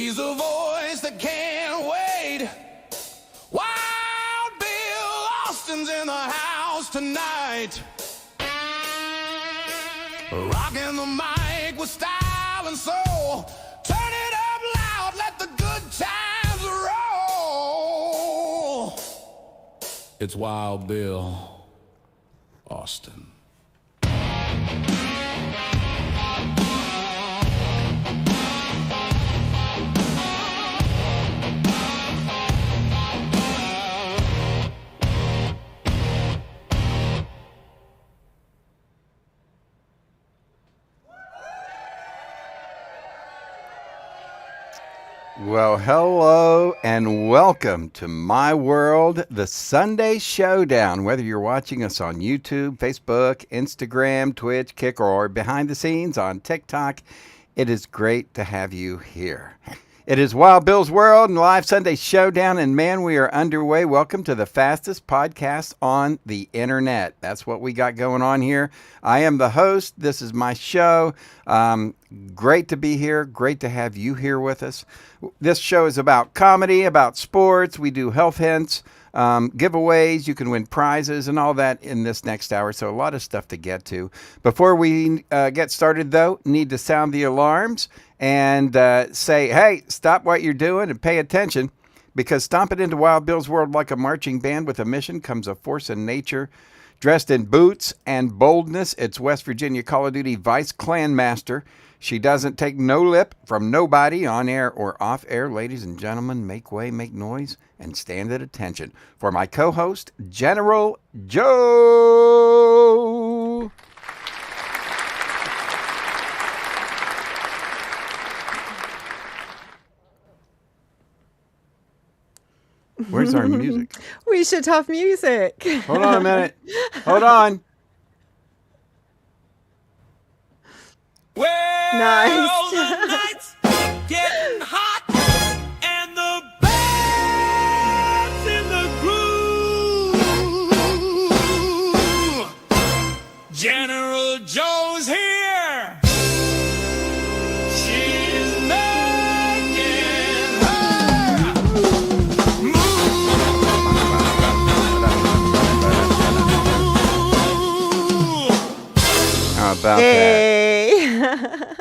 He's a voice that can't wait. Wild Bill Austin's in the house tonight. Rocking the mic with style and soul. Turn it up loud, let the good times roll. It's Wild Bill Austin. Well, hello and welcome to My World, the Sunday Showdown. Whether you're watching us on YouTube, Facebook, Instagram, Twitch, Kick, or behind the scenes on TikTok, it is great to have you here. It is Wild Bill's World and Live Sunday Showdown, and man, we are underway. Welcome to the fastest podcast on the internet. That's what we got going on here. I am the host. This is my show. Great to be here. Great to have you here with us. This show is about comedy, about sports. We do health hints, giveaways. You can win prizes and all that in this next hour. So a lot of stuff to get to. Before we get started, though, need to sound the alarms and say, hey, stop what you're doing and pay attention, because stomping into Wild Bill's World like a marching band with a mission comes a force in nature. Dressed in boots and boldness, it's West Virginia Call of Duty Vice Clan Master. She doesn't take no lip from nobody on air or off air. Ladies and gentlemen, make way, make noise, and stand at attention for my co-host, General Joe. Where's our music? We should have music. Hold on a minute. Hold on. Well, Nice. the night's getting hot, and the band's in the groove. General Joe's here. She's making her move. How about that? Hey.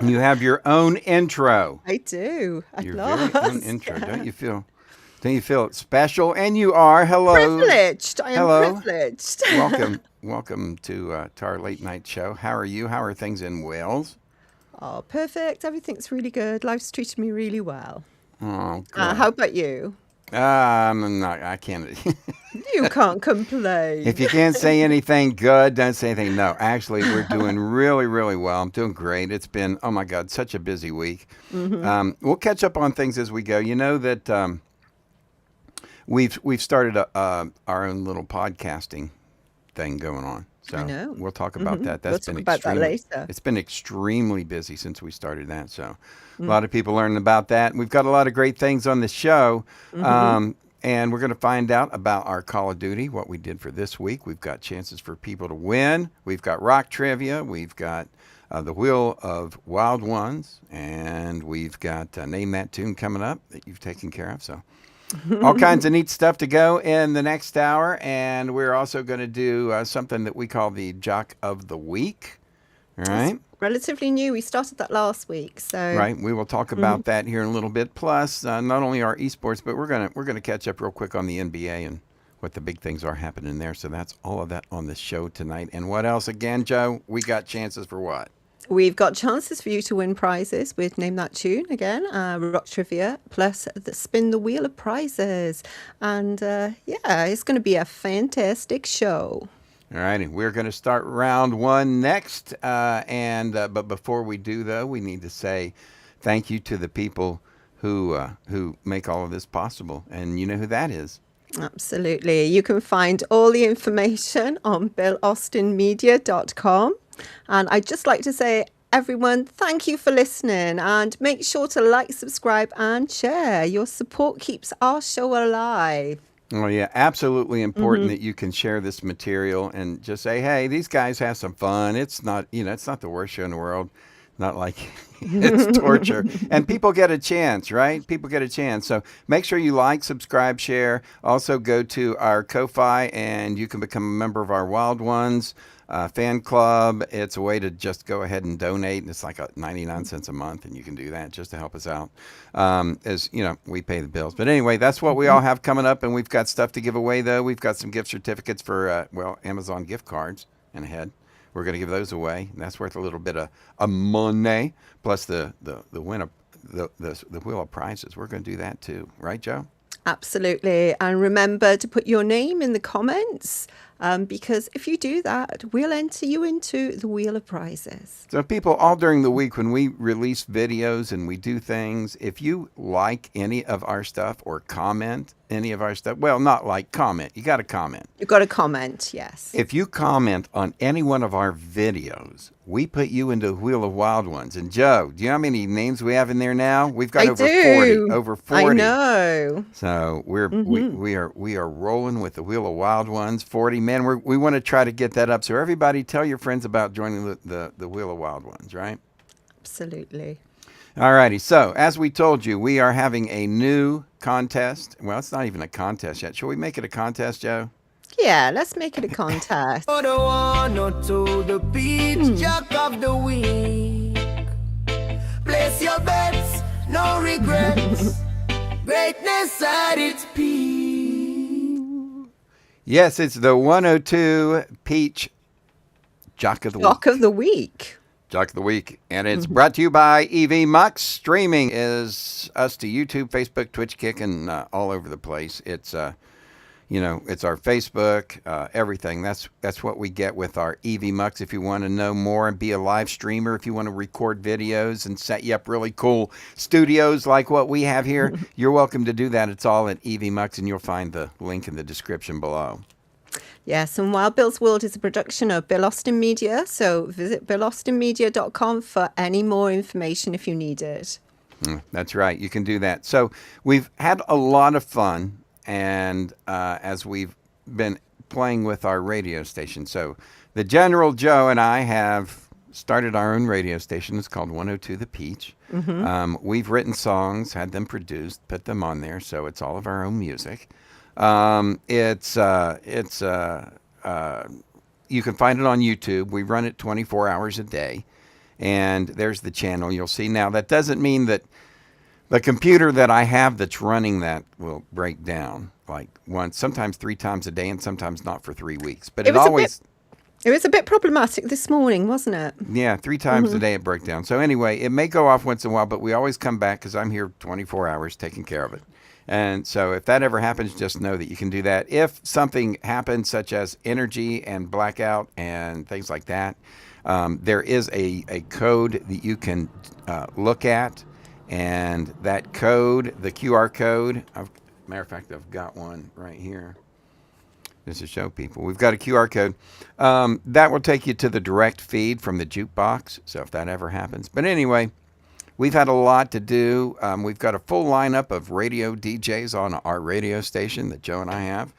You have your own intro. I do. At Your last. very own intro. Don't you feel special? And you are. Hello. Privileged. I am Hello. privileged. Welcome to our late night show. How are you? How are things in Wales? Oh, perfect. Everything's really good. Life's treated me really well. Oh, good. How about you? I can't. You can't complain. If you can't say anything good, don't say anything. No, actually, we're doing really, really well. I'm doing great. It's been, oh my God, such a busy week. We'll catch up on things as we go. You know that we've started our own little podcasting thing going on. So I know. we'll talk about that. We'll talk about that later. It's been extremely busy since we started that. So a lot of people learning about that. We've got a lot of great things on the show. And we're going to find out about our Call of Duty, what we did for this week. We've got chances for people to win. We've got rock trivia. We've got the Wheel of Wild Ones. And we've got Name That Tune coming up that you've taken care of. So all kinds of neat stuff to go in the next hour. And we're also going to do something that we call the Jock of the Week. All right. Relatively new. We started that last week, so Right. We will talk about that here in a little bit. Plus, not only our esports, but we're gonna catch up real quick on the NBA and what the big things are happening there. So that's all of that on the show tonight. And what else again, Joe? We got chances for what? we've got chances for you to win prizes with Name That Tune again, rock trivia, plus the spin the wheel of prizes, and yeah, it's going to be a fantastic show. All right, and we're going to start round one next. But before we do, though, we need to say thank you to the people who make all of this possible. And you know who that is. Absolutely. You can find all the information on BillAustinMedia.com. And I'd just like to say, everyone, thank you for listening. And make sure to like, subscribe, and share. Your support keeps our show alive. Oh, yeah, absolutely important that you can share this material and just say, hey, these guys have some fun. It's not, it's not the worst show in the world. not like it's torture. And people get a chance, right? People get a chance. So make sure you like, subscribe, share. Also go to our Ko-Fi and you can become a member of our Wild Ones fan club. It's a way to just go ahead and donate. It's like 99 cents a month, and you can do that just to help us out. As you know, we pay the bills. But anyway, that's what we all have coming up, and we've got stuff to give away, though. We've got some gift certificates for, Amazon gift cards and ahead. We're going to give those away. That's worth a little bit of money, plus the win of the wheel of prizes. We're going to do that too, right, Joe? Absolutely. And remember to put your name in the comments because if you do that, we'll enter you into the Wheel of Prizes. So people, all during the week when we release videos and we do things, if you like any of our stuff or comment any of our stuff, well, not like, comment. You got to comment. You've got to comment, yes. If you comment on any one of our videos, we put you into the Wheel of Wild Ones. And Joe, do you know how many names we have in there now? We've got over 40. Over 40. I know. So we are rolling with the Wheel of Wild Ones. 40 men. We want to try to get that up. So everybody, tell your friends about joining the Wheel of Wild Ones, right? Absolutely. All righty. So as we told you, we are having a new contest. Well, it's not even a contest yet. Shall we make it a contest, Joe? Yeah, let's make it a contest. For the one or two, the Peach Jack of the week. Place your bets, no regrets. Greatness at its peak. Yes, it's the 102 Peach Jock of the Week. Jock of the Week. Jock of the Week. And it's brought to you by EV Mux. Streaming is us to YouTube, Facebook, Twitch, Kick, and all over the place. It's it's our Facebook, everything. That's what we get with our EV Mux. If you want to know more and be a live streamer, if you want to record videos and set you up really cool studios like what we have here, you're welcome to do that. It's all at EV Mux, and you'll find the link in the description below. Yes, and Wild Bill's World is a production of Bill Austin Media, so visit BillAustinMedia.com for any more information if you need it. That's right. You can do that. So we've had a lot of fun, and as we've been playing with our radio station. So the General Joe and I have started our own radio station. It's called 102 The Peach. We've written songs, had them produced, put them on there, so it's all of our own music. You can find it on YouTube. We run it 24 hours a day, and there's the channel you'll see. Now, that doesn't mean that the computer that I have that's running that will break down like once, sometimes 3 times a day, and sometimes not for 3 weeks. But it was a bit problematic this morning, wasn't it? Yeah, 3 times a day it broke down. So anyway, it may go off once in a while, but we always come back because I'm here 24 hours taking care of it. And so if that ever happens, just know that you can do that. If something happens, such as energy and blackout and things like that, there is a code that you can look at. And that code, the QR code, matter of fact, I've got one right here. Just to show people. We've got a QR code. That will take you to the direct feed from the jukebox. So if that ever happens. But anyway, we've had a lot to do. We've got a full lineup of radio DJs on our radio station that Joe and I have.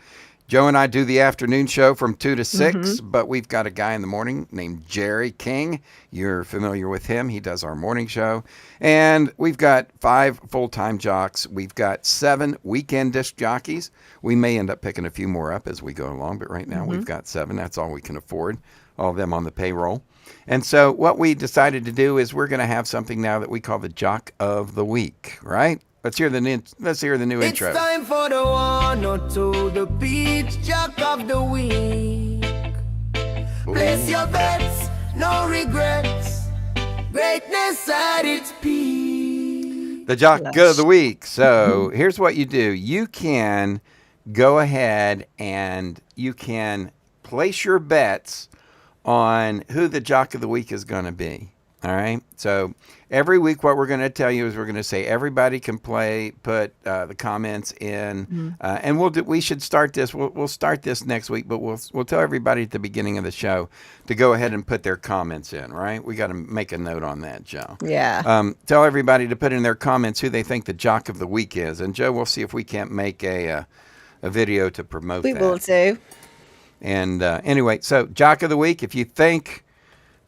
Joe and I do the afternoon show from 2 to 6, but we've got a guy in the morning named Jerry King. You're familiar with him. He does our morning show. And we've got 5 full-time jocks. We've got 7 weekend disc jockeys. We may end up picking a few more up as we go along, but right now we've got 7. That's all we can afford, all of them on the payroll. And so what we decided to do is we're going to have something now that we call the Jock of the Week, right? Let's hear the new intro. It's time for the one or two, the Peach Jack of the week. Place your bets, no regrets. Greatness at its peak. The Jock of the Week. So here's what you do. You can go ahead and you can place your bets on who the Jock of the Week is going to be. All right. So every week, what we're going to tell you is we're going to say everybody can put the comments in, and we should start this. We'll start this next week, but we'll tell everybody at the beginning of the show to go ahead and put their comments in. Right? We got to make a note on that, Joe. Yeah. Tell everybody to put in their comments who they think the Jock of the Week is, and Joe, we'll see if we can't make a video to promote that. We will do. And anyway, so Jock of the Week, if you think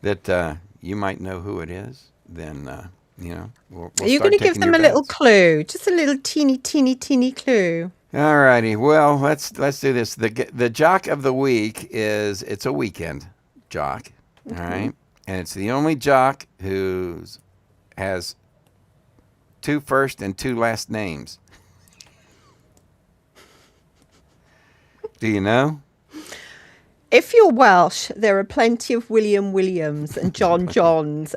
that you might know who it is, then we'll Are you start going to give taking them your a little bets. clue? Just a little teeny clue. All righty. Well, let's do this. The jock of the week it's a weekend jock. All right, and it's the only jock who has 2 first and 2 last names. Do you know? If you're Welsh, there are plenty of William Williams and John Johns.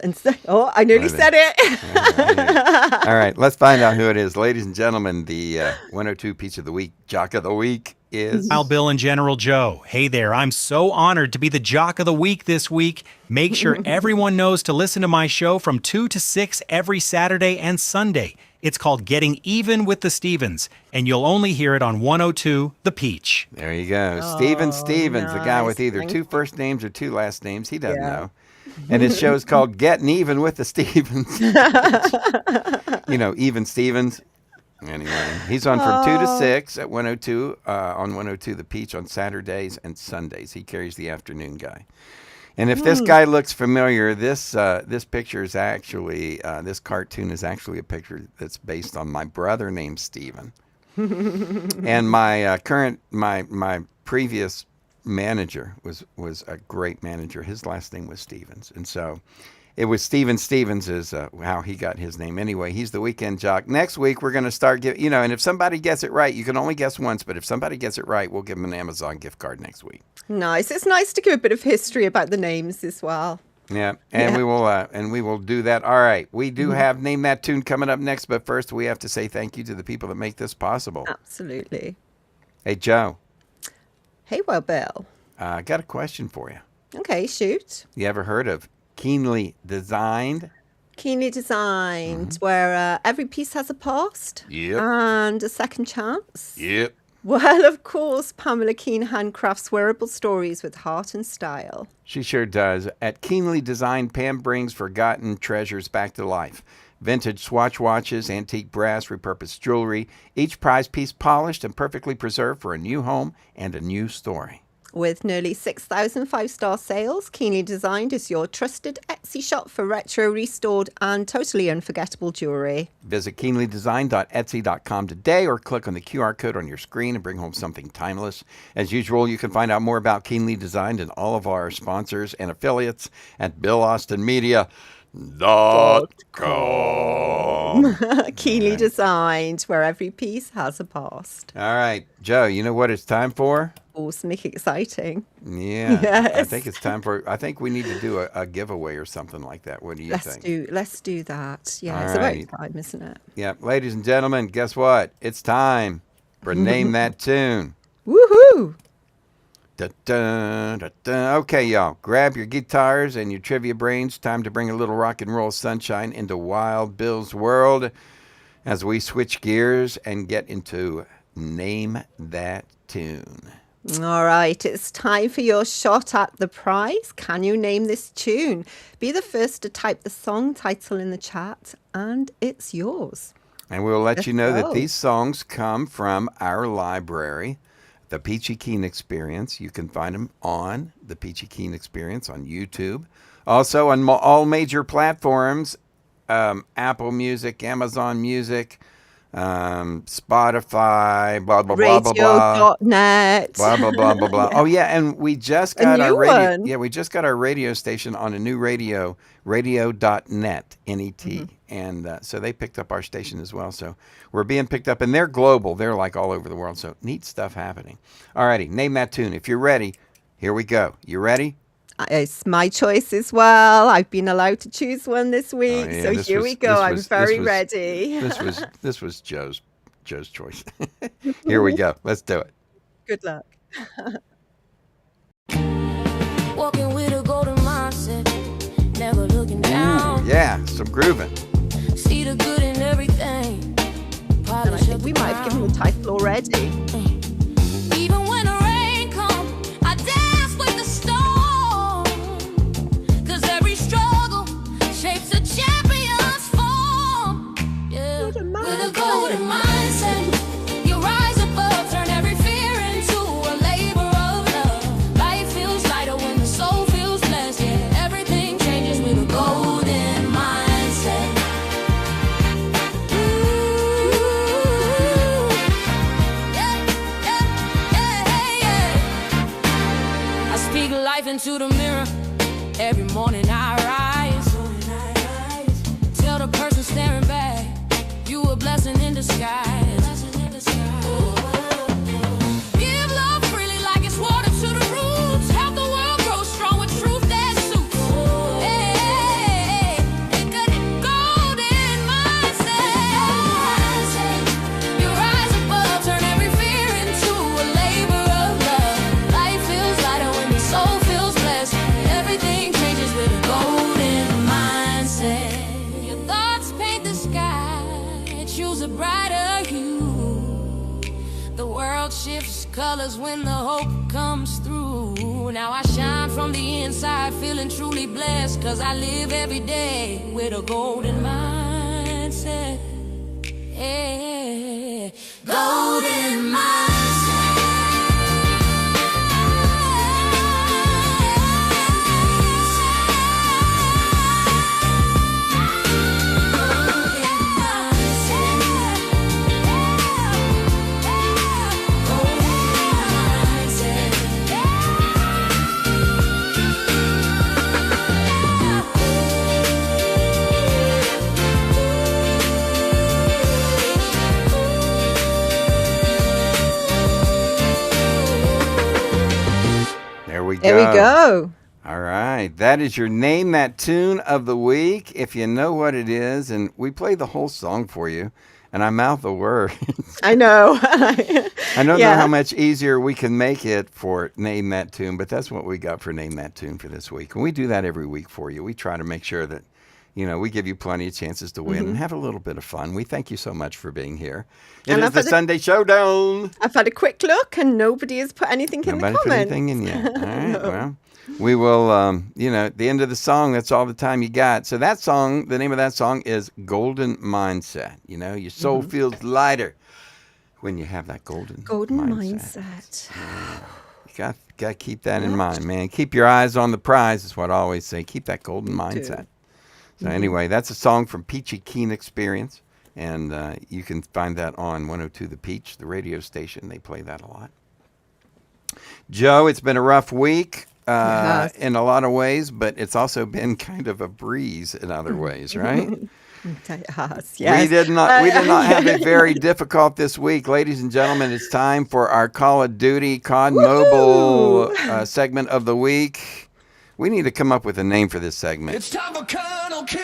Oh, I nearly said it. All right, let's find out who it is. Ladies and gentlemen, the 102 Peach of the Week, Jock of the Week is... Al Bill and General Joe. Hey there, I'm so honored to be the Jock of the Week this week. Make sure everyone knows to listen to my show from 2 to 6 every Saturday and Sunday. It's called Getting Even with the Stevens, and you'll only hear it on 102 The Peach. There you go. Steven Stevens, the guy with nice. either Thank 2 you. first names or 2 last names. He doesn't Yeah. know. And his show is called Getting Even with the Stevens. Even Stevens. Anyway, he's on from 2 to 6 at 102 on 102 The Peach on Saturdays and Sundays. He carries the afternoon guy. And if this guy looks familiar, this picture is actually this cartoon is actually a picture that's based on my brother named Steven. And my my previous manager was a great manager. His last name was Stevens, and so it was Steven Stevens is how he got his name. Anyway, he's the weekend jock. Next week we're going to start and if somebody gets it right, you can only guess once, but if somebody gets it right, we'll give them an Amazon gift card next week. Nice. It's nice to give a bit of history about the names as well. Yeah, and we will do that. All right, we do have Name That Tune coming up next, but first we have to say thank you to the people that make this possible. Absolutely. Hey, Joe, Hey, well, Bill. I got a question for you. Okay, shoot. You ever heard of Keenly Designed? Keenly designed, where every piece has a past Yep. and a second chance. Yep. Well, of course, Pamela Keen handcrafts wearable stories with heart and style. She sure does. At Keenly Designed, Pam brings forgotten treasures back to life. Vintage Swatch watches, antique brass, repurposed jewelry, each prize piece polished and perfectly preserved for a new home and a new story. With nearly 6,000 five-star sales, Keenly Designed is your trusted Etsy shop for retro, restored, and totally unforgettable jewelry. Visit keenlydesign.etsy.com today or click on the QR code on your screen and bring home something timeless. As usual, you can find out more about Keenly Designed and all of our sponsors and affiliates at BillAustinMedia.com. Keenly Designed, where every piece has a past. All right, Joe, you know what it's time for? Awesome, exciting. Yeah, I Yes. think it's time for. I think we need to do a giveaway or something like that. What do you think? Let's do that. Yeah, All it's right. about time, isn't it? Yeah, ladies and gentlemen, guess what? It's time for Name That Tune. Woohoo! Da, da, da, da. Okay, y'all, grab your guitars and your trivia brains. Time to bring a little rock and roll sunshine into Wild Bill's world as we switch gears and get into Name That Tune. All right, it's time for your shot at the prize. Can you name this tune? Be the first to type the song title in the chat, and it's yours. And we'll let you know Let's that go. these songs come from our library, The Peachy Keen Experience. You can find them on The Peachy Keen Experience on YouTube. Also on all major platforms, Apple Music, Amazon Music, Spotify, blah, blah, blah, blah, blah. Radio.net. Blah blah blah blah blah. Oh yeah, and we just A got our new radio. one. Yeah, we just got our radio station on a new radio, radio.net, N-E-T, and so they picked up our station as well. So we're being picked up, and they're global. They're like all over the world. So neat stuff happening. Alrighty, name that tune. If you're ready, here we go. You ready? It's my choice as well. I've been allowed to choose one this week, yeah, so this here was- we go. this I'm was- very this was- ready. This was Joe's choice. Here we go. Let's do it. Good luck. Walking with a golden mindset, never looking down. Yeah, some grooving. See the good in everything. And I Polish think up we the might have given crown. the title already. Even when the rain comes, I dance with the storm. 'Cause every struggle shapes a champion's form. Yeah. With a golden mindset, you rise above, turn every fear into a labor of love. Life feels lighter when the soul feels blessed. Yeah, everything changes with a golden mindset. to the mirror. Every morning I rise. Tell the person staring back, you a blessing in disguise. Give love freely like it's water to the roots. Help the world grow strong with truth that suits. Hey, think of the golden mindset. You rise above, turn every fear into a labor of love. Life feels lighter when the soul feels blessed. Everything changes with a golden mindset. Your thoughts paint the sky, choose a brighter hue. The world shifts colors when the hope comes through. Now I shine from the inside, feeling truly blessed, 'cause I live every day with a golden mindset. Yeah. Golden There we go. There we go. All right. That is your Name That Tune of the week. If you know what it is, and we play the whole song for you, and I mouth the words. I know. I don't know Yeah. how much easier we can make it for Name That Tune, but that's what we got for Name That Tune for this week. And we do that every week for you. We try to make sure that, we give you plenty of chances to win and have a little bit of fun. We thank you so much for being here. It And is I've the had a- Sunday Showdown. I've had a quick look and nobody has put anything in Nobody the put comments. anything in yet. All right. Well, we will, at the end of the song, that's all the time you got. So that song, the name of that song is Golden Mindset. Your soul feels lighter when you have that golden Mindset. You got to keep that in mind, man. Keep your eyes on the prize is what I always say. Keep that golden mindset. So anyway, that's a song from Peachy Keen Experience. And you can find that on 102 The Peach, the radio station. They play that a lot. Joe, it's been a rough week has. in a lot of ways, but it's also been kind of a breeze in other ways, right? It has, yes. We did not have it very difficult this week. Ladies and gentlemen, it's time for our Call of Duty COD Mobile segment of the week. We need to come up with a name for this segment. It's time for Colonel King.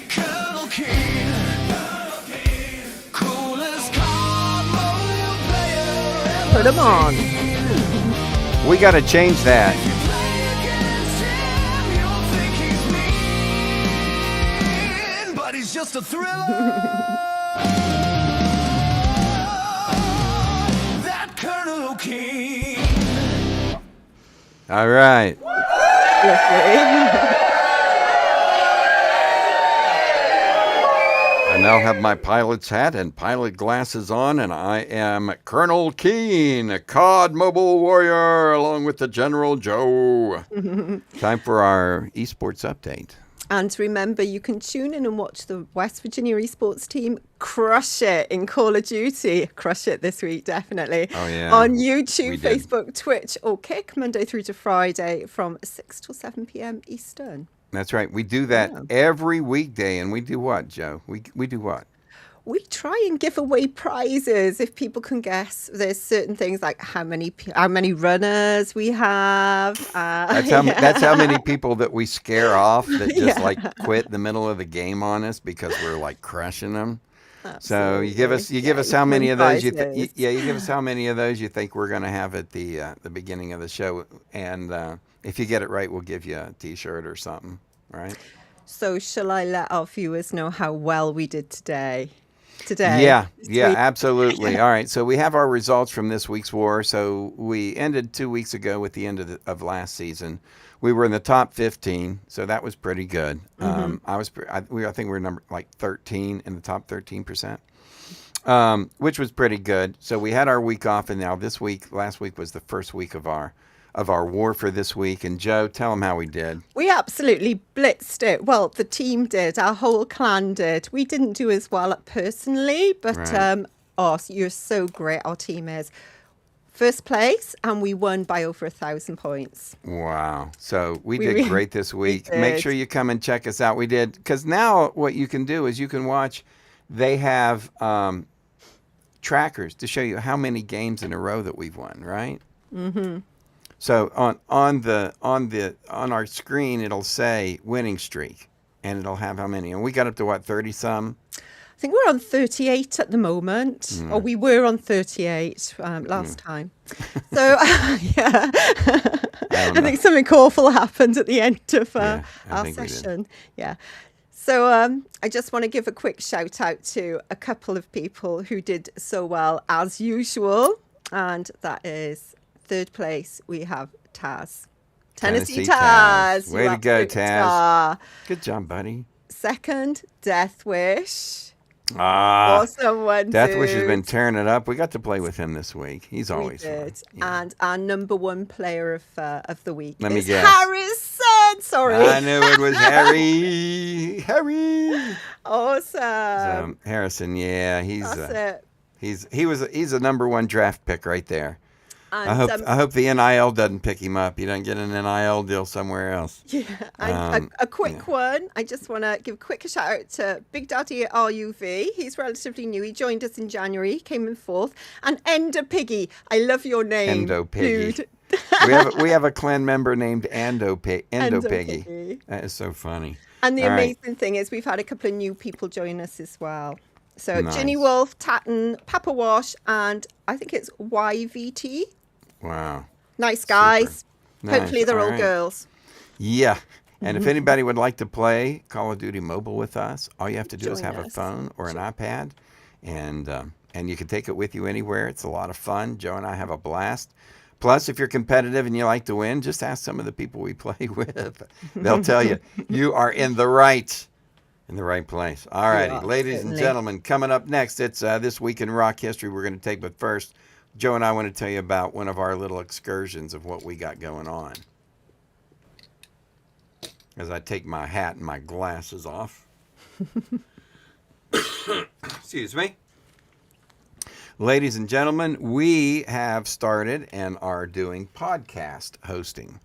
Colonel King. Coolest card mobile player ever. Put them on. We got to change that. Play against him, you'll think he's mean, but he's just a thriller. That Colonel King. All right. I now have my pilot's hat and pilot glasses on, and I am Colonel Keen, a COD Mobile Warrior, along with the General Joe. Time for our esports update. And remember, you can tune in and watch the West Virginia esports team crush it in Call of Duty. Crush it this week, definitely. Oh, yeah. On We YouTube, did. Facebook, Twitch, or Kick, Monday through to Friday from 6 till 7 p.m. Eastern. That's right. We do that every weekday, and we do what, Joe? We do what? We try and give away prizes if people can guess. There's certain things like how many runners we have. That's how many people that we scare off that just like quit in the middle of the game on us because we're like crushing them. So you give us how many of those you give us how many of those you think we're going to have at the beginning of the show, and if you get it right, we'll give you a T-shirt or something, right? So shall I let our viewers know how well we did today? Yeah, This yeah, week? absolutely. All right, so we have our results from this week's war. So we ended 2 weeks ago with the end of last season. We were in the top 15, so that was pretty good. I think we were number like 13 in the top 13%, which was pretty good. So we had our week off, and now last week was the first week of our war for this week. And Joe, tell them how we did. We absolutely blitzed it. Well, the team did. Our whole clan did. We didn't do as well personally, but Right. you're so great. Our team is first place, and we won by over 1,000 points. Wow. So we We did really- great this week. Make did. sure you come and check us out. We did, because now what you can do is you can watch, they have trackers to show you how many games in a row that we've won, right? Mm-hmm. So on our screen, it'll say winning streak, and it'll have how many. And we got up to what, 30 some? I think we're on 38 at the moment, or we were on 38 last time. So, yeah, I think something awful happened at the end of I our think we did. session. Yeah. So I just want to give a quick shout out to a couple of people who did so well as usual. And that is third place, we have Taz. Tennessee Taz. Way you to go, absolute Taz. star. Good job, buddy. Second, Death Wish. Ah, Awesome one, Death Wish has dude. been tearing it up. We got to play with him this week. He's We always fun. did. Yeah. And our number one player of the week Let me is guess. Harrison. Sorry. I knew it was Harry. Harry. Awesome. Harrison, yeah, That's it. he's a number one draft pick right there. And, I hope the NIL doesn't pick him up. He doesn't get an NIL deal somewhere else. yeah, and a quick one. I just want to give a quick shout out to Big Daddy at RUV. He's relatively new. He joined us in January. He came in fourth. And Ender Piggy. I love your name. Endo Piggy. dude. we have a clan member named Endo Piggy. Piggy. That is so funny. And the All right. amazing thing is we've had a couple of new people join us as well. So Nice. Ginny Wolf, Tatton, Papa Wash, and I think it's YVT. Wow. Nice guys. Nice. Hopefully they're all All right. girls. Yeah. And if anybody would like to play Call of Duty Mobile with us, all you have to do is Join have a us. phone or an iPad, and you can take it with you anywhere. It's a lot of fun. Joe and I have a blast. Plus, if you're competitive and you like to win, just ask some of the people we play with. They'll tell you you are in the right place. All righty, are, ladies and certainly. gentlemen, coming up next, it's This Week in Rock History we're going to take. But first, Joe and I want to tell you about one of our little excursions of what we got going on. As I take my hat and my glasses off. Excuse me. Ladies and gentlemen, we have started and are doing podcast hosting.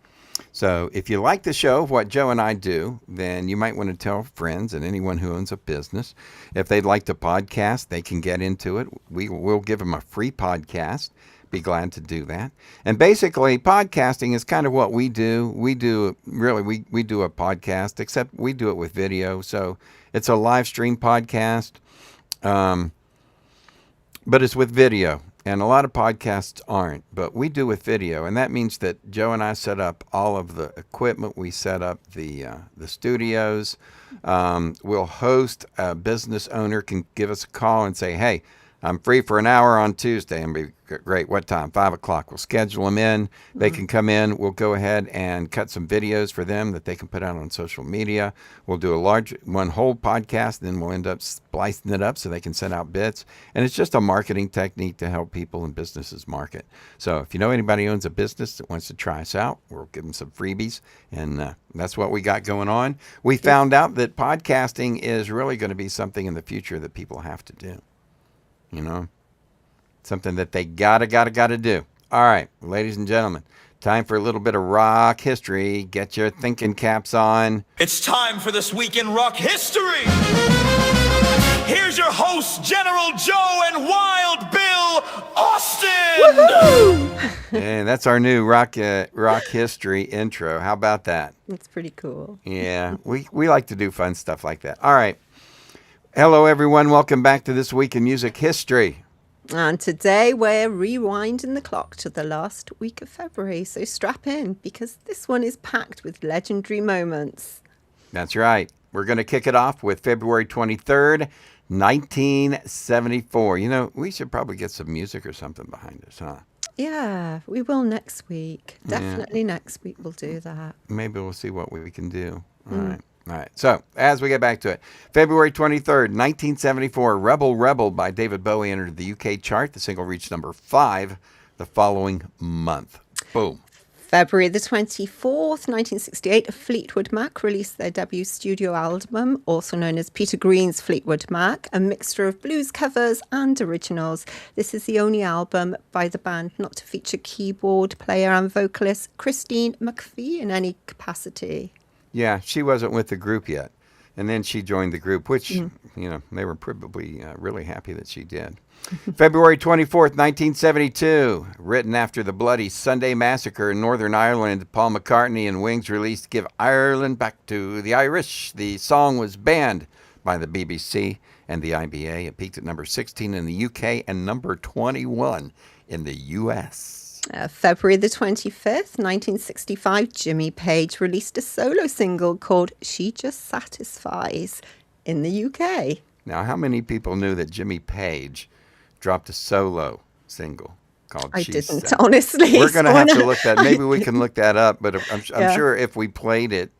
So if you like the show, what Joe and I do, then you might want to tell friends and anyone who owns a business. If they'd like to podcast, they can get into it. We will give them a free podcast. Be glad to do that. And basically, podcasting is kind of what we do. We do a podcast, except we do it with video. So it's a live stream podcast, but it's with video. And a lot of podcasts aren't, but we do with video. And that means that Joe and I set up all of the equipment. We set up the studios. We'll host. A business owner can give us a call and say, hey, I'm free for an hour on Tuesday. And be great. What time? 5 o'clock. We'll schedule them in. They can come in. We'll go ahead and cut some videos for them that they can put out on social media. We'll do one whole podcast. Then we'll end up splicing it up so they can send out bits. And it's just a marketing technique to help people and businesses market. So if you know anybody who owns a business that wants to try us out, we'll give them some freebies. And that's what we got going on. We found out that podcasting is really going to be something in the future that people have to do. You know, something that they gotta do. All right, ladies and gentlemen, time for a little bit of rock history. Get your thinking caps on. It's time for This Week in Rock History. Here's your hosts, General Joe and Wild Bill Austin. And that's our new rock history intro. How about that? That's pretty cool. Yeah, we like to do fun stuff like that. All right. Hello, everyone. Welcome back to This Week in Music History. And today we're rewinding the clock to the last week of February. So strap in because this one is packed with legendary moments. That's right. We're going to kick it off with February 23rd, 1974. You know, we should probably get some music or something behind us, huh? Yeah, we will next week. Definitely next week we'll do that. Maybe we'll see what we can do. All right. All right. So as we get back to it, February 23rd, 1974, Rebel Rebel by David Bowie entered the UK chart. The single reached number 5 the following month. Boom. February the 24th, 1968, Fleetwood Mac released their debut studio album, also known as Peter Green's Fleetwood Mac, a mixture of blues covers and originals. This is the only album by the band not to feature keyboard player and vocalist Christine McVie in any capacity. Yeah, she wasn't with the group yet. And then she joined the group, which, you know, they were probably really happy that she did. February 24th, 1972, written after the bloody Sunday massacre in Northern Ireland, Paul McCartney and Wings released Give Ireland Back to the Irish. The song was banned by the BBC and the IBA. It peaked at number 16 in the UK and number 21 in the US. February the 25th, 1965, Jimmy Page released a solo single called She Just Satisfies in the UK. Now, how many people knew that Jimmy Page dropped a solo single called I She didn't, Said? honestly. We're going to so have when to look that. Maybe we can look that up, but I'm Yeah. sure if we played it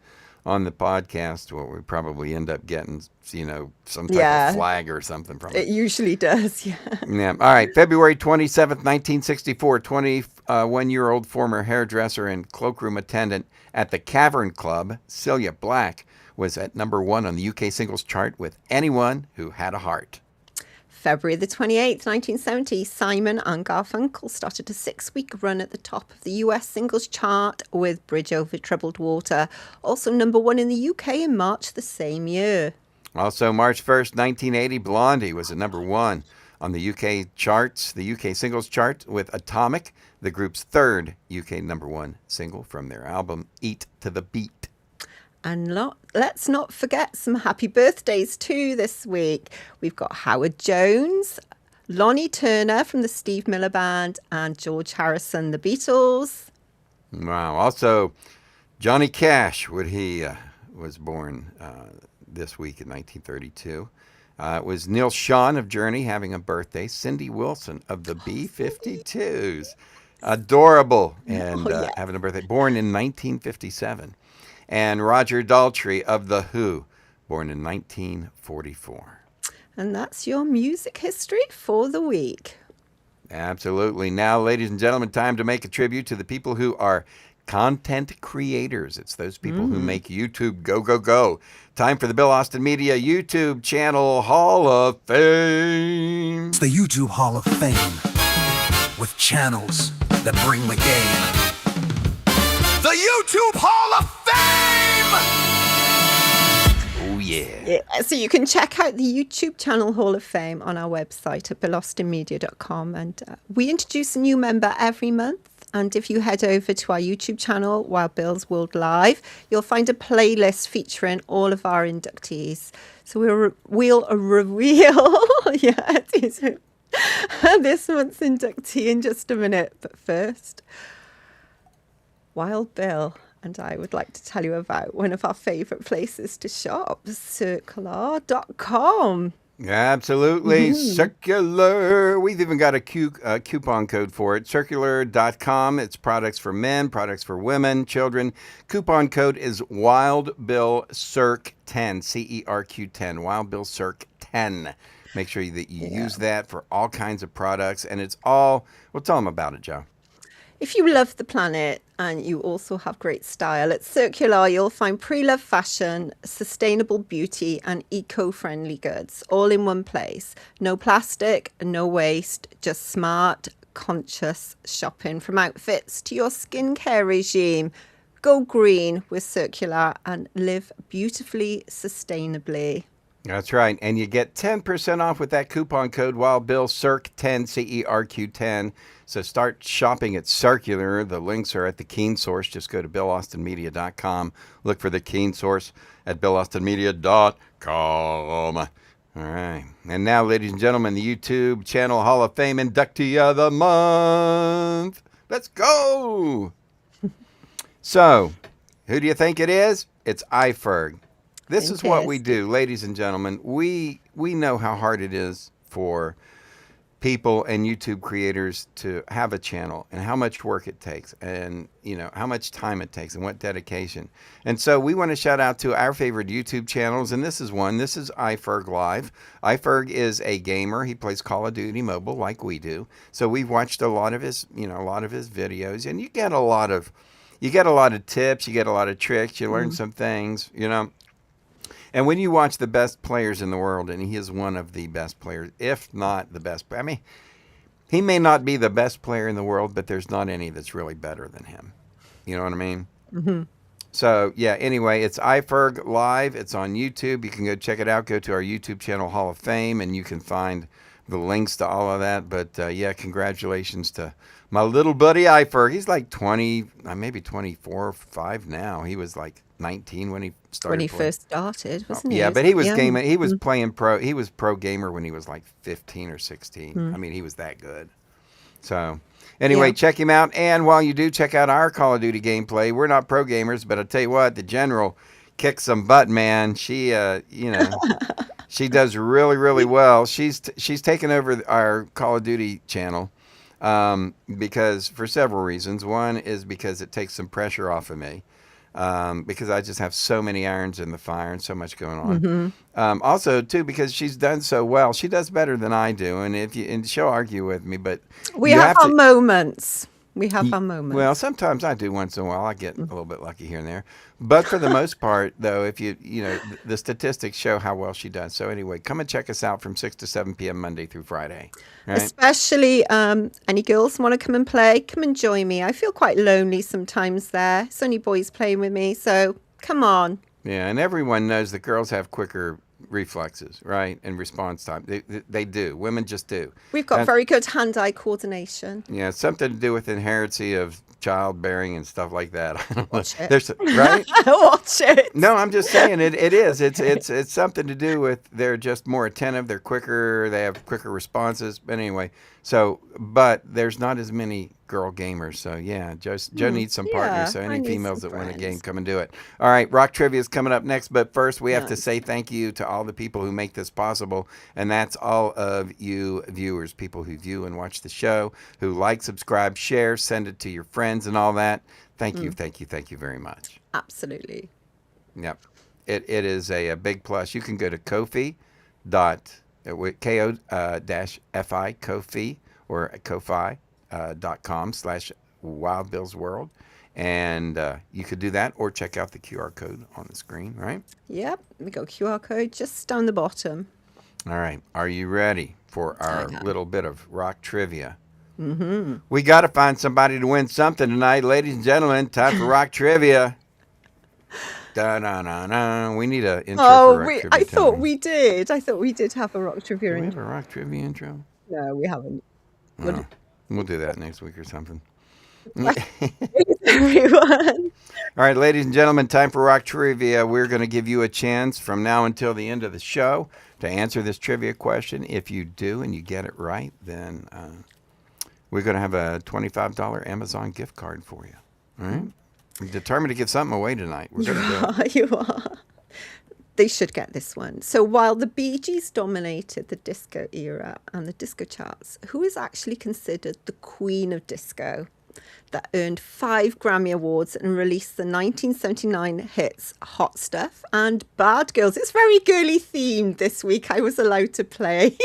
on the podcast, well, we probably end up getting, you know, some type Yeah. of flag or something from It it. usually does, yeah. Yeah. All right. February 27th, 1964, 21-year-old former hairdresser and cloakroom attendant at the Cavern Club, Celia Black, was at number 1 on the UK singles chart with Anyone Who Had a Heart. February the 28th, 1970, Simon and Garfunkel started a 6-week run at the top of the US singles chart with Bridge Over Troubled Water, also number 1 in the UK in March the same year. Also, March 1st, 1980, Blondie was at number 1 on the UK charts, the UK singles chart with Atomic, the group's 3rd UK number 1 single from their album Eat to the Beat. And let's not forget some happy birthdays too this week. We've got Howard Jones, Lonnie Turner from the Steve Miller Band, and George Harrison, the Beatles. Wow. Also, Johnny Cash, was born this week in 1932. It was Neil Schon of Journey having a birthday. Cindy Wilson of the B-52s. Adorable and having a birthday. Born in 1957. And Roger Daltrey of The Who, born in 1944. And that's your music history for the week. Absolutely. Now, ladies and gentlemen, time to make a tribute to the people who are content creators. It's those people who make YouTube go, go, go. Time for the Bill Austin Media YouTube channel Hall of Fame. It's the YouTube Hall of Fame with channels that bring the game. The YouTube Hall of Fame! Oh, yeah. Yeah, so you can check out the YouTube channel Hall of Fame on our website at BillAustinMedia.com. And we introduce a new member every month. And if you head over to our YouTube channel, Wild Bill's World Live, you'll find a playlist featuring all of our inductees. So we'll reveal this month's inductee in just a minute. But first, Wild Bill and I would like to tell you about one of our favourite places to shop, Circular.com. Absolutely. Circular. We've even got a coupon code for it. Circular.com. It's products for men, products for women, children. Coupon code is WildBillCirc10, CERQ10, WildBillCirc10. Make sure that you use that for all kinds of products. And it's all, well, tell them about it, Joe. If you love the planet and you also have great style, at Circular you'll find pre-loved fashion, sustainable beauty and eco-friendly goods all in one place. No plastic, no waste, just smart, conscious shopping. From outfits to your skincare regime, go green with Circular and live beautifully sustainably. That's right. And you get 10% off with that coupon code WildBillCirc10, CERQ10. So start shopping at Circular. The links are at the Keen Source. Just go to BillAustinMedia.com. Look for the Keen Source at BillAustinMedia.com. All right. And now, ladies and gentlemen, the YouTube channel Hall of Fame inductee of the month. Let's go. So, who do you think it is? It's iFerg. This is what we do, ladies and gentlemen. We know how hard it is for people and YouTube creators to have a channel and how much work it takes and, you know, how much time it takes and what dedication. And so we want to shout out to our favorite YouTube channels, and this is one. This is iFerg Live. iFerg is a gamer. He plays Call of Duty Mobile like we do. So we've watched a lot of his videos, and you get a lot of you get a lot of tips, you get a lot of tricks, you learn some things, you know. And when you watch the best players in the world, and he is one of the best players, if not the best. I mean, he may not be the best player in the world, but there's not any that's really better than him. You know what I mean? Mm-hmm. So, yeah, anyway, it's iFerg Live. It's on YouTube. You can go check it out. Go to our YouTube channel, Hall of Fame, and you can find the links to all of that. But, yeah, congratulations to my little buddy iFerg. He's like 20, maybe 24 or 5 now. He was like 19 when he started When he playing. first started, wasn't he? Yeah, but he was Yeah. gaming. He was playing pro. He was pro gamer when he was like 15 or 16. I mean, he was that good. So, anyway, Yeah. check him out. And while you do, check out our Call of Duty gameplay. We're not pro gamers, but I'll tell you what, the General kicks some butt, man. She, you know, she does really, really well. She's taken over our Call of Duty channel because for several reasons. One is because it takes some pressure off of me. Because I just have so many irons in the fire and so much going on. Also, too, because she's done so well. She does better than I do, and she'll argue with me. But We you have our to- moments. We have our moments. Well, sometimes I do once in a while. I get a little bit lucky here and there. But for the most part, though, if you know, the statistics show how well she does. So anyway, come and check us out from 6 to 7 p.m. Monday through Friday. Right? Especially any girls want to come and play, come and join me. I feel quite lonely sometimes there. It's only boys playing with me, so come on. Yeah, and everyone knows that girls have quicker reflexes, right, and response time. They do. Women just do. We've got And- very good hand-eye coordination. Yeah, it's something to do with inherency of childbearing and stuff like that. I don't know. Watch it. There's right. Watch it. No, I'm just saying it is. It's something to do with they're just more attentive, they're quicker, they have quicker responses. But anyway, but there's not as many girl gamers. So yeah, Joe needs some partners. Yeah, So I any need females some that win a friends. game, come and do it. All right, Rock Trivia is coming up next. But first, we have to say thank you to all the people who make this possible. And that's all of you viewers, people who view and watch the show, who like, subscribe, share, send it to your friends and all that. Thank you, thank you very much. Absolutely. Yep. It is a big plus. You can go to Ko-fi dot Ko-fi Ko-fi or Ko-fi.com/Wild Bill's World. And you could do that or check out the QR code on the screen, right? Yep. We got QR code just down the bottom. All right. Are you ready for our am. little bit of rock trivia? Mm-hmm. We got to find somebody to win something tonight. Ladies and gentlemen, time for rock trivia. Da-na-na-na. We need an intro for rock trivia. I thought Tony. we did. I thought we did have a rock trivia. Do we have intro. a rock trivia intro? No, we haven't. Oh, we'll do that next week or something. Everyone. All right, ladies and gentlemen, time for rock trivia. We're going to give you a chance from now until the end of the show to answer this trivia question. If you do and you get it right, then we're going to have a $25 Amazon gift card for you. All right? We're determined to give something away tonight. We're going to do it. You are. They should get this one. So while the Bee Gees dominated the disco era and the disco charts, who is actually considered the queen of disco that earned 5 Grammy Awards and released the 1979 hits Hot Stuff and Bad Girls? It's very girly themed this week. I was allowed to play.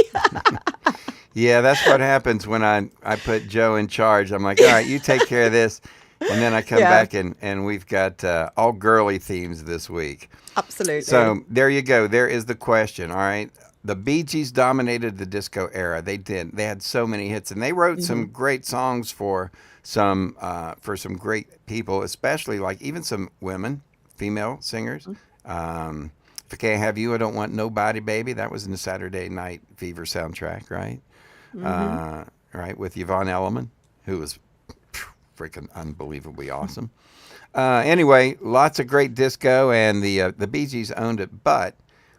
Yeah, that's what happens when I put Joe in charge. I'm like, all right, you take care of this. And then I come Yeah. back and we've got all girly themes this week. Absolutely. So there you go. There is the question. All right. The Bee Gees dominated the disco era. They did. They had so many hits, and they wrote some great songs for some great people, especially like even some women, female singers. If I Can't Have You, I Don't Want Nobody, Baby. That was in the Saturday Night Fever soundtrack, right? Right, with Yvonne Elliman, who was freaking unbelievably awesome. Anyway, lots of great disco, and the Bee Gees owned it, but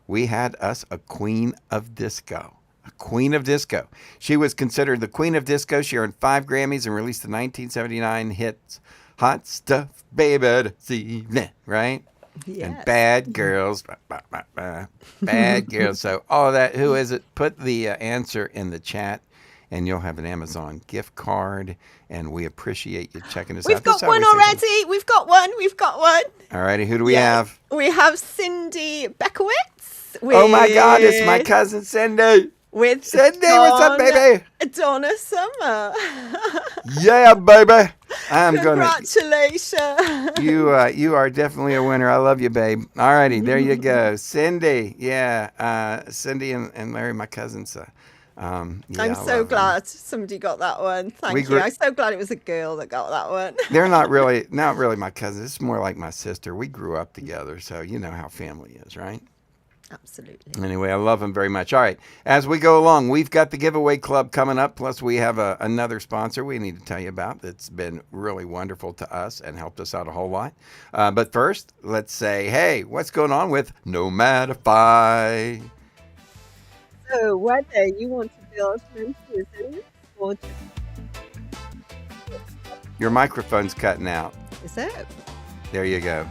we had us a queen of disco. A queen of disco. She was considered the queen of disco. She earned 5 Grammys and released the 1979 hits Hot Stuff, Baby, this evening, right? And Yes. Bad Girls, Bad Girls. So all of that, who is it? Put the answer in the chat, and you'll have an Amazon gift card, and we appreciate you checking us We've out. This is got how one we say things. already. We've got one. We've got one. All righty, who do we have? We have Cindy Bekowitz. Oh my God, it's my cousin Cindy. With Cindy, what's up, baby? Donna Summer. Yeah, baby. I'm gonna. Congratulations. You are definitely a winner. I love you, babe. All righty, there you go, Cindy. Yeah, Cindy and Larry, my cousins. Yeah, I'm I so love 'em. glad somebody got that one. Thank We you. grew- I'm so glad it was a girl that got that one. They're not really my cousins. It's more like my sister. We grew up together, so you know how family is, right? Absolutely. Anyway, I love them very much. All right, as we go along, we've got the giveaway club coming up. Plus, we have another sponsor we need to tell you about that's been really wonderful to us and helped us out a whole lot. But first, let's say, hey, what's going on with Nomadify? So whether you want to build mental resilience or just Your microphone's cutting out. is it? There you go.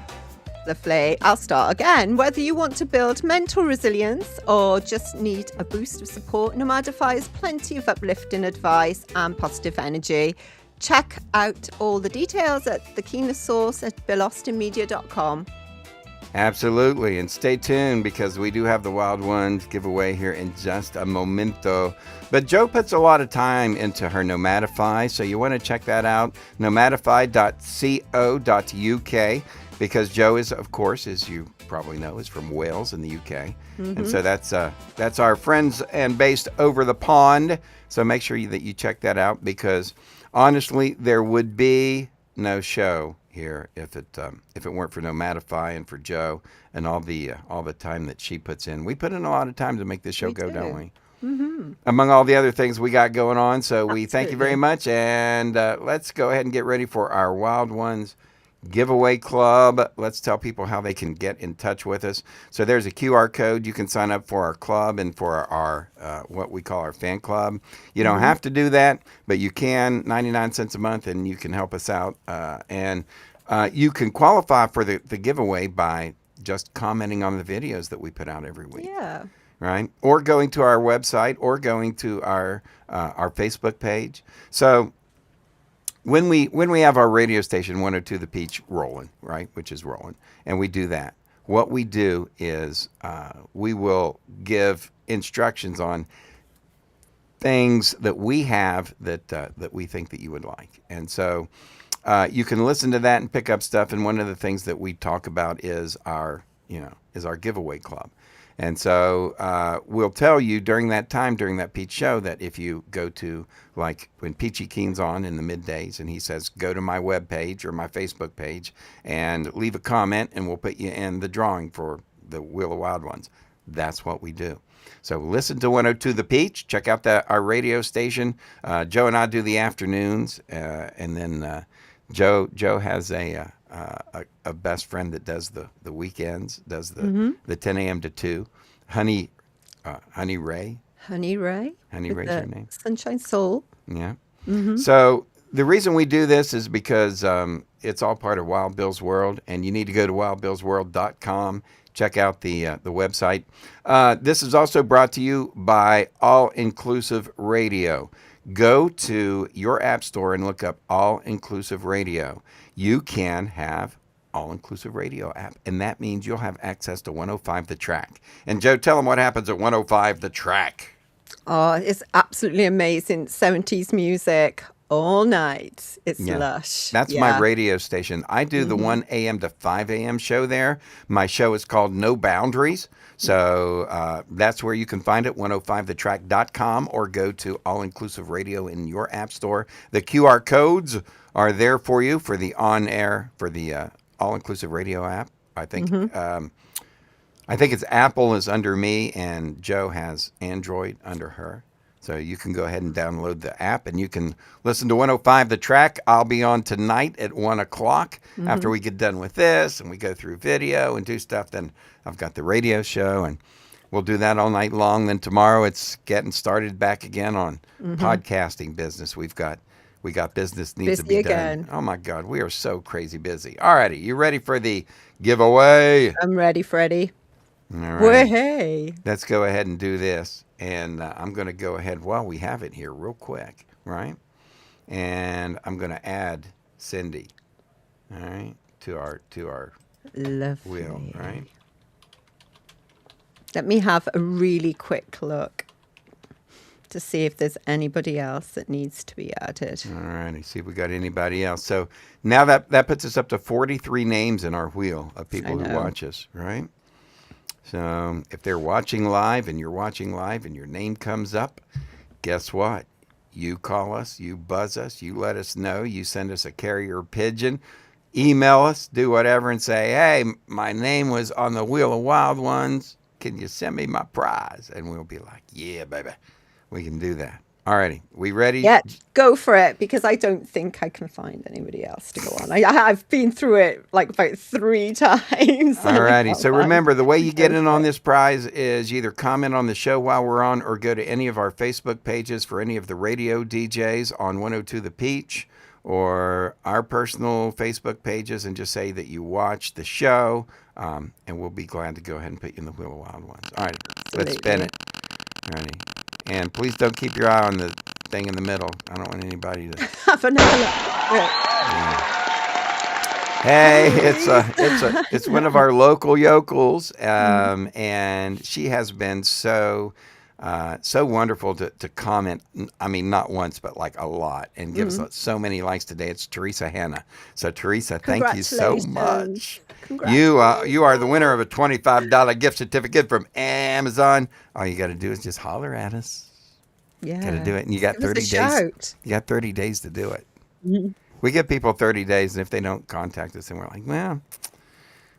Lovely. I'll start again. Whether you want to build mental resilience or just need a boost of support, Nomadify has plenty of uplifting advice and positive energy. Check out all the details at the keenest source at billaustinmedia.com. Absolutely. And stay tuned because we do have the Wild Ones giveaway here in just a momento. But Joe puts a lot of time into her Nomadify, so you want to check that out, nomadify.co.uk, because Joe is, of course, as you probably know, is from Wales in the UK. And so that's our friends and based over the pond. So make sure that you check that out because honestly, there would be no show here if it weren't for Nomadify and for Joe and all the time that she puts in. We put in a lot of time to make this show We go, do. don't we? Among all the other things we got going on. So we thank you very much. And let's go ahead and get ready for our Wild Ones giveaway club. Let's tell people how they can get in touch with us. So there's a QR code. You can sign up for our club and for our what we call our fan club. You don't have to do that, but you can, 99 cents a month, and you can help us out. And you can qualify for the giveaway by just commenting on the videos that we put out every week. Yeah. Right? Or going to our website or going to our Facebook page. So when we have our radio station 102 The Peach rolling, right, which is rolling, and we do that, what we do is we will give instructions on things that we have that we think that you would like. And so you can listen to that and pick up stuff. And one of the things that we talk about is our giveaway club. And so we'll tell you during that time, during that Peach show, that if you go to, like when Peachy Keen's on in the middays and he says, go to my webpage or my Facebook page and leave a comment and we'll put you in the drawing for the Wheel of Wild Ones. That's what we do. So listen to 102 The Peach. Check out our radio station. Joe and I do the afternoons. And then Joe has a best friend that does the weekends, does the 10 a.m. to 2. Honey Ray. Honey Ray. Honey with Ray's the her name. Sunshine Soul. Yeah. So the reason we do this is because it's all part of Wild Bill's World, and you need to go to wildbillsworld.com. Check out the website. This is also brought to you by All Inclusive Radio. Go to your app store and look up All Inclusive Radio. You can have All Inclusive Radio app, and that means you'll have access to 105 The Track. And Joe, tell them what happens at 105 The Track. Oh, it's absolutely amazing. 70s music all night. It's lush. That's my radio station. I do the 1 a.m. to 5 a.m. show there. My show is called No Boundaries. So that's where you can find it, 105thetrack.com, or go to All Inclusive Radio in your app store. The QR codes are there for you for the on-air, for the All Inclusive Radio app. I think it's Apple is under me and Joe has Android under her. So you can go ahead and download the app and you can listen to 105 The Track. I'll be on tonight at 1 o'clock after we get done with this and we go through video and do stuff. Then I've got the radio show and we'll do that all night long. Then tomorrow it's getting started back again on podcasting business. We got business needs to be done. Oh my God, we are so crazy busy. All righty, you ready for the giveaway? I'm ready, Freddie. All right. Way. Let's go ahead and do this. And I'm going to go ahead while we have it here real quick, right? And I'm going to add Cindy, all right, to our Lovely. wheel, right? Let me have a really quick look. to see if there's anybody else that needs to be added. All righty, see if we got anybody else. So now that puts us up to 43 names in our wheel of people who watch us, right? So if they're watching live and you're watching live and your name comes up, guess what? You call us, you buzz us, you let us know, you send us a carrier pigeon, email us, do whatever, and say, hey, my name was on the Wheel of Wild Ones. Can you send me my prize? And we'll be like, yeah, baby, we can do that. All righty, we ready? Yeah, go for it, because I don't think I can find anybody else to go on. I've been through it like about 3 times. All righty, so remember, the way you get in on this prize is you either comment on the show while we're on or go to any of our Facebook pages for any of the radio DJs on 102 The Peach or our personal Facebook pages and just say that you watched the show, and we'll be glad to go ahead and put you in the Wheel of Wild Ones. All right, let's spin it. All righty. And please don't keep your eye on the thing in the middle. I don't want anybody to have another look. Hey, it's one of our local yokels, and she has been so wonderful to comment. I mean, not once, but like a lot, and give us so many likes today. It's Teresa Hanna. So Teresa, thank you so much. You are the winner of a $25 gift certificate from Amazon. All you got to do is just holler at us. Yeah, got to do it, and you got 30 days. Shout. You got 30 days to do it. We give people 30 days, and if they don't contact us, then we're like, well,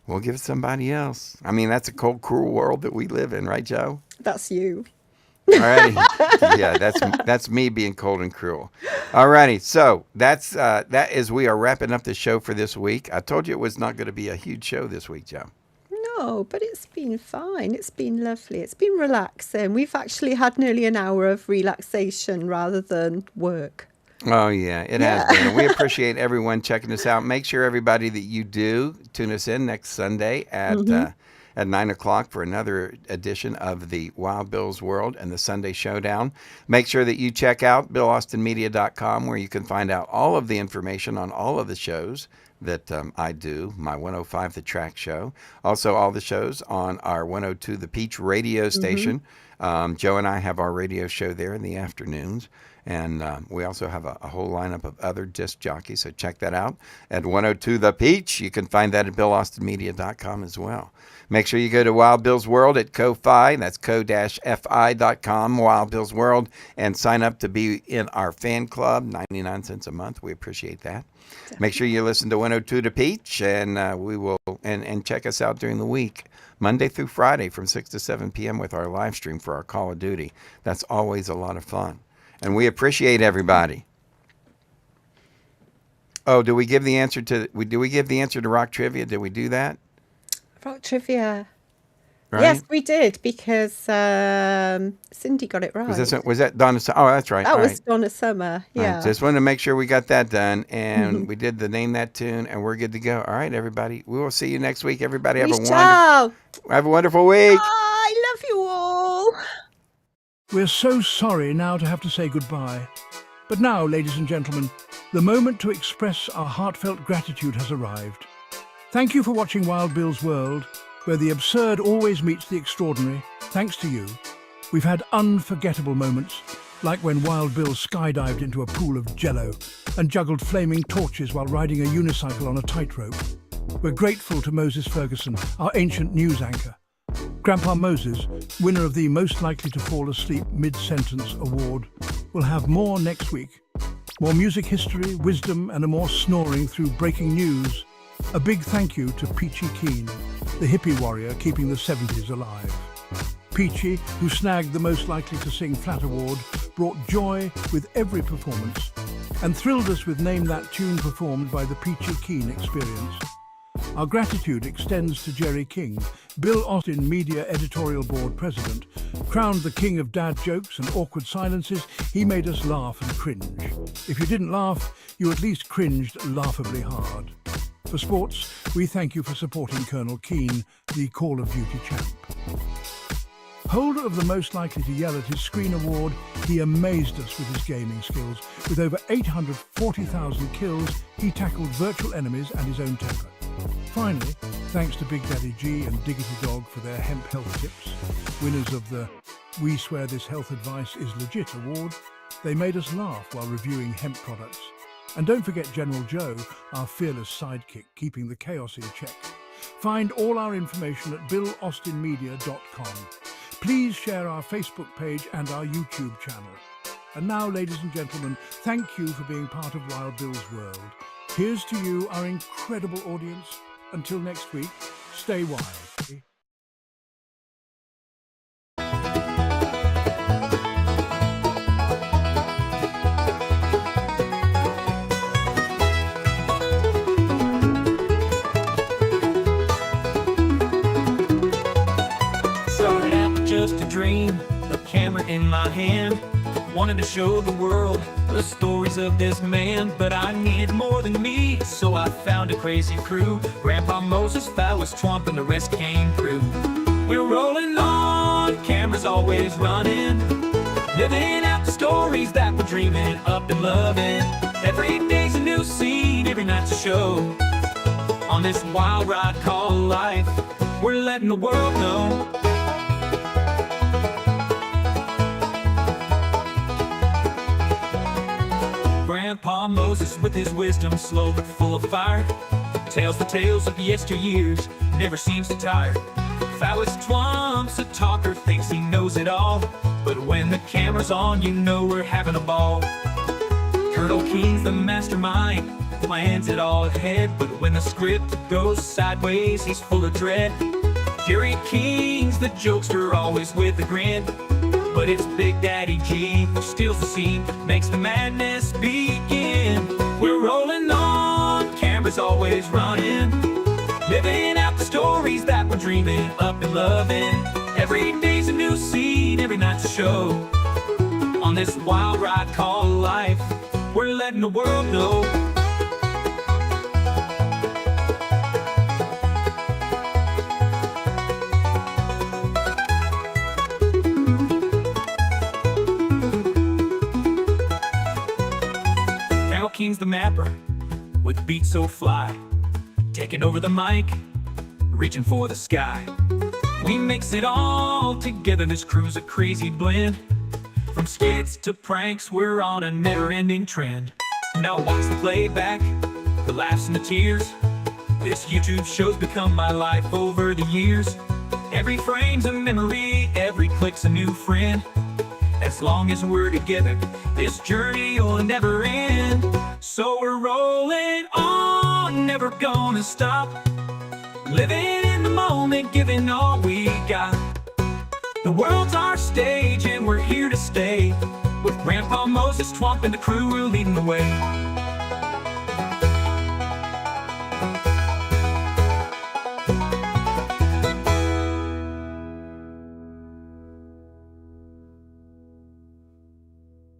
we'll give it to somebody else. I mean, that's a cold, cruel world that we live in, right, Joe? That's you. All righty. Yeah, that's me being cold and cruel. All righty. So that is we are wrapping up the show for this week. I told you it was not going to be a huge show this week, Joe. No, but it's been fine. It's been lovely. It's been relaxing. We've actually had nearly an hour of relaxation rather than work. Oh, yeah, it has been. And we appreciate everyone checking us out. Make sure, everybody, that you do tune us in next Sunday at 9 o'clock for another edition of the Wild Bill's World and the Sunday Showdown. Make sure that you check out BillAustinMedia.com, where you can find out all of the information on all of the shows that I do, my 105 The Track show. Also, all the shows on our 102 The Peach radio station. Joe and I have our radio show there in the afternoons. And we also have a whole lineup of other disc jockeys, so check that out at 102 The Peach. You can find that at BillAustinMedia.com as well. Make sure you go to Wild Bill's World at Ko-Fi, that's ko-fi.com, Wild Bill's World, and sign up to be in our fan club, 99 cents a month. We appreciate that. Make sure you listen to 102 The Peach, and we will and check us out during the week, Monday through Friday from 6 to 7 p.m. with our live stream for our Call of Duty. That's always a lot of fun. And we appreciate everybody. Oh, do we give the answer to Rock Trivia? Did we do that? Rock Trivia. Right? Yes, we did, because Cindy got it right. Was that Donna Summer? Oh, that's right. That was Donna Summer. Yeah. Right. Just wanted to make sure we got that done, and we did the Name That Tune, and we're good to go. All right, everybody. We will see you next week. Everybody have a wonderful week. I love you all. We're so sorry now to have to say goodbye. But now, ladies and gentlemen, the moment to express our heartfelt gratitude has arrived. Thank you for watching Wild Bill's World, where the absurd always meets the extraordinary. Thanks to you, we've had unforgettable moments, like when Wild Bill skydived into a pool of jello and juggled flaming torches while riding a unicycle on a tightrope. We're grateful to Moses Ferguson, our ancient news anchor. Grandpa Moses, winner of the Most Likely to Fall Asleep Mid-Sentence Award, will have more next week. More music history, wisdom, and a more snoring through breaking news. A big thank you to Peachy Keen, the hippie warrior keeping the 70s alive. Peachy, who snagged the Most Likely to Sing Flat Award, brought joy with every performance and thrilled us with Name That Tune performed by the Peachy Keen Experience. Our gratitude extends to Jerry King, Bill Austin Media Editorial Board President. Crowned the king of dad jokes and awkward silences, he made us laugh and cringe. If you didn't laugh, you at least cringed laughably hard. For sports, we thank you for supporting Colonel Keane, the Call of Duty champ. Holder of the Most Likely to Yell at his Screen Award, he amazed us with his gaming skills. With over 840,000 kills, he tackled virtual enemies and his own temper. Finally, thanks to Big Daddy G and Diggity Dog for their hemp health tips, winners of the We Swear This Health Advice is Legit award. They made us laugh while reviewing hemp products. And don't forget General Joe, our fearless sidekick, keeping the chaos in check. Find all our information at BillAustinMedia.com. Please share our Facebook page and our YouTube channel. And now, ladies and gentlemen, thank you for being part of Wild Bill's world. Here's to you, our incredible audience. Until next week, stay wild. Started out just a dream, a camera in my hand. Wanted to show the world the stories of this man, but I needed more than me, so I found a crazy crew. Grandpa Moses, Phallus Twump, and the rest came through. We're rolling on, cameras always running, living out the stories that we're dreaming up and loving. Every day's a new scene, every night's a show. On this wild ride called life, we're letting the world know. Grandpa Moses with his wisdom, slow but full of fire, tells the tales of yesteryears, never seems to tire. Phallus Twomp's a talker, thinks he knows it all, but when the camera's on, you know we're having a ball. Colonel Keen's the mastermind, plans it all ahead, but when the script goes sideways, he's full of dread. Jerry King's the jokester, always with a grin, but it's Big Daddy G who steals the scene, makes the madness begin. We're rolling on, cameras always running, living out the stories that we're dreaming up and loving. Every day's a new scene, every night's a show. On this wild ride called life, we're letting the world know. King's the mapper, with beats so fly, taking over the mic, reaching for the sky. We mix it all together, this crew's a crazy blend. From skits to pranks, we're on a never-ending trend. Now watch the playback, the laughs and the tears. This YouTube show's become my life over the years. Every frame's a memory, every click's a new friend. As long as we're together, this journey will never end. So we're rolling on, never gonna stop, living in the moment, giving all we got. The world's our stage and we're here to stay, with Grandpa Moses, Twump, and the crew, we're leading the way.